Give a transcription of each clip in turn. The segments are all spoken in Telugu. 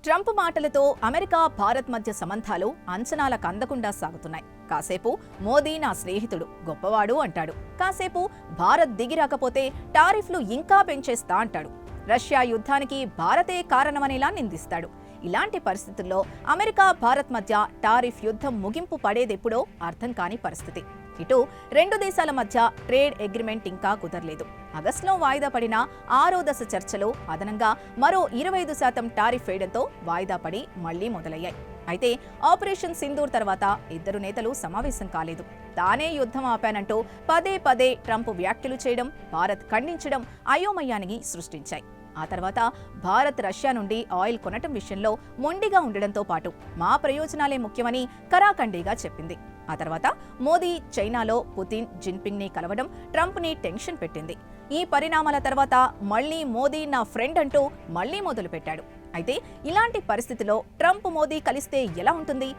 ట్రంప్ మాటలతో అమెరికా భారత్ మధ్య సంబంధాలు అంచనాలకు అందకుండా సాగుతున్నాయి. కాసేపు మోదీ నా స్నేహితుడు గొప్పవాడు అంటాడు, కాసేపు భారత్ దిగిరాకపోతే టారిఫ్లు ఇంకా పెంచేస్తా అంటాడు. రష్యా యుద్ధానికి భారతే కారణమనేలా నిందిస్తాడు. ఇలాంటి పరిస్థితుల్లో అమెరికా భారత్ మధ్య టారిఫ్ యుద్ధం ముగింపు పడేదెప్పుడో అర్థం కాని పరిస్థితి. ఇటు రెండు దేశాల మధ్య ట్రేడ్ అగ్రిమెంట్ ఇంకా కుదరలేదు. ఆగస్టులో వాయిదా పడిన 6వ దశ చర్చలు అదనంగా మరో 25% టారిఫ్ వేయడంతో వాయిదా పడి మళ్లీ మొదలయ్యాయి. అయితే ఆపరేషన్ సింధూర్ తర్వాత ఇద్దరు నేతలు సమావేశం కాలేదు. తానే యుద్ధం ఆపానంటూ పదే పదే ట్రంప్ వ్యాఖ్యలు చేయడం, భారత్ ఖండించడం అయోమయానికి సృష్టించాయి. ఆ తర్వాత భారత్ రష్యా నుండి ఆయిల్ కొనటం విషయంలో మొండిగా ఉండడంతో పాటు మా ప్రయోజనాలే ముఖ్యమని కరాఖండిగా చెప్పింది. ఆ తర్వాత మోదీ చైనాలో పుతిన్, జిన్పింగ్ ని కలవడం ట్రంప్ ని టెన్షన్ పెట్టింది. ఈ పరిణామాల తర్వాత మళ్లీ మోదీ నా ఫ్రెండ్ అంటూ మళ్లీ మొదలుపెట్టాడు. అయితే ఇలాంటి పరిస్థితిలో ట్రంప్ మోదీ కలిస్తే ఎలా ఉంటుంది?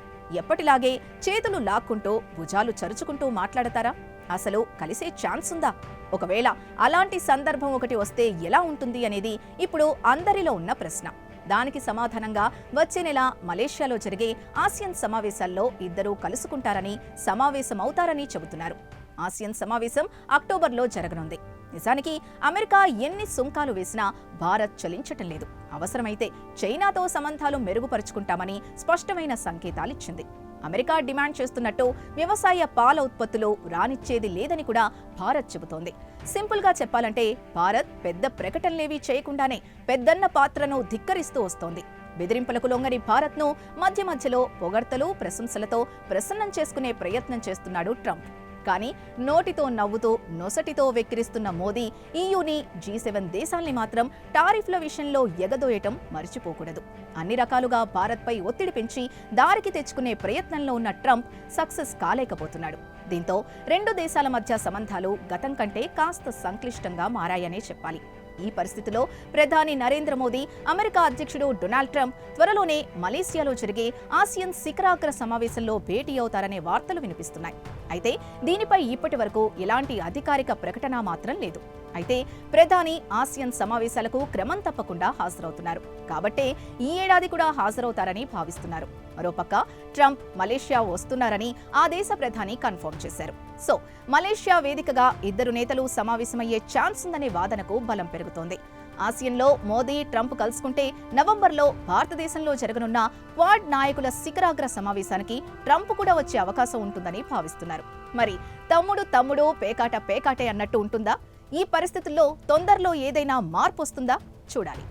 ఎప్పటిలాగే చేతులు లాక్కుంటూ భుజాలు చరుచుకుంటూ మాట్లాడతారా? అసలు కలిసే ఛాన్స్ ఉందా? ఒకవేళ అలాంటి సందర్భం ఒకటి వస్తే ఎలా ఉంటుంది అనేది ఇప్పుడు అందరిలో ఉన్న ప్రశ్న. దానికి సమాధానంగా వచ్చే నెల మలేషియాలో జరిగే ఆసియన్ సమావేశాల్లో ఇద్దరూ కలుసుకుంటారని, సమావేశమవుతారని చెబుతున్నారు. ఆసియన్ సమావేశం అక్టోబర్లో జరగనుంది. నిజానికి అమెరికా ఎన్ని సుంకాలు వేసినా భారత్ చలించటం లేదు. అవసరమైతే చైనాతో సంబంధాలు మెరుగుపరుచుకుంటామని స్పష్టమైన సంకేతాలిచ్చింది. అమెరికా డిమాండ్ చేస్తున్నట్టు వ్యవసాయ పాల ఉత్పత్తులు రానిచ్చేది లేదని కూడా భారత్ చెబుతోంది. సింపుల్ గా చెప్పాలంటే భారత్ పెద్ద ప్రకటనలేవీ చేయకుండానే పెద్దన్న పాత్రను ధిక్కరిస్తూ వస్తోంది. బెదిరింపులకు లొంగని భారత్ను మధ్య మధ్యలో పొగడ్తలు, ప్రశంసలతో ప్రసన్నం చేసుకునే ప్రయత్నం చేస్తున్నాడు ట్రంప్. కానీ నోటితో నవ్వుతూ నొసటితో వెక్కిరిస్తున్న మోదీ ఈయూని, G7 దేశాల్ని మాత్రం టారిఫ్ల విషయంలో ఎగదోయటం మర్చిపోకూడదు. అన్ని రకాలుగా భారత్పై ఒత్తిడి పెంచి దారికి తెచ్చుకునే ప్రయత్నంలో ఉన్న ట్రంప్ సక్సెస్ కాలేకపోతున్నాడు. దీంతో రెండు దేశాల మధ్య సంబంధాలు గతం కంటే కాస్త సంక్లిష్టంగా మారాయనే చెప్పాలి. ఈ పరిస్థితిలో ప్రధాని నరేంద్ర మోదీ, అమెరికా అధ్యక్షుడు డొనాల్డ్ ట్రంప్ త్వరలోనే మలేసియాలో జరిగే ఆసియన్ శిఖరాగ్ర సమావేశంలో భేటీ అవుతారనే వార్తలు వినిపిస్తున్నాయి. అయితే దీనిపై ఇప్పటి వరకు ఎలాంటి అధికారిక ప్రకటన మాత్రం లేదు. అయితే ప్రధాని ఆసియన్ సమావేశాలకు క్రమం తప్పకుండా హాజరవుతున్నారు కాబట్టే ఈ ఏడాది కూడా హాజరవుతారని భావిస్తున్నారు. మరోపక్క ట్రంప్ మలేషియా వస్తున్నారని ఆ దేశ ప్రధాని కన్ఫర్మ్ చేశారు. సో మలేషియా వేదికగా ఇద్దరు నేతలు సమావేశమయ్యే ఛాన్స్ ఉందనే వాదనకు బలం పెరుగుతోంది. ఆసియన్లో మోదీ, ట్రంప్ కలుసుకుంటే నవంబర్లో భారతదేశంలో జరగనున్న క్వాడ్ నాయకుల శిఖరాగ్ర సమావేశానికి ట్రంప్ కూడా వచ్చే అవకాశం ఉంటుందని భావిస్తున్నారు. మరి తమ్ముడు పేకాటే అన్నట్టు ఉంటుందా? ఈ పరిస్థితుల్లో తొందరలో ఏదైనా మార్పు వస్తుందా? చూడాలి.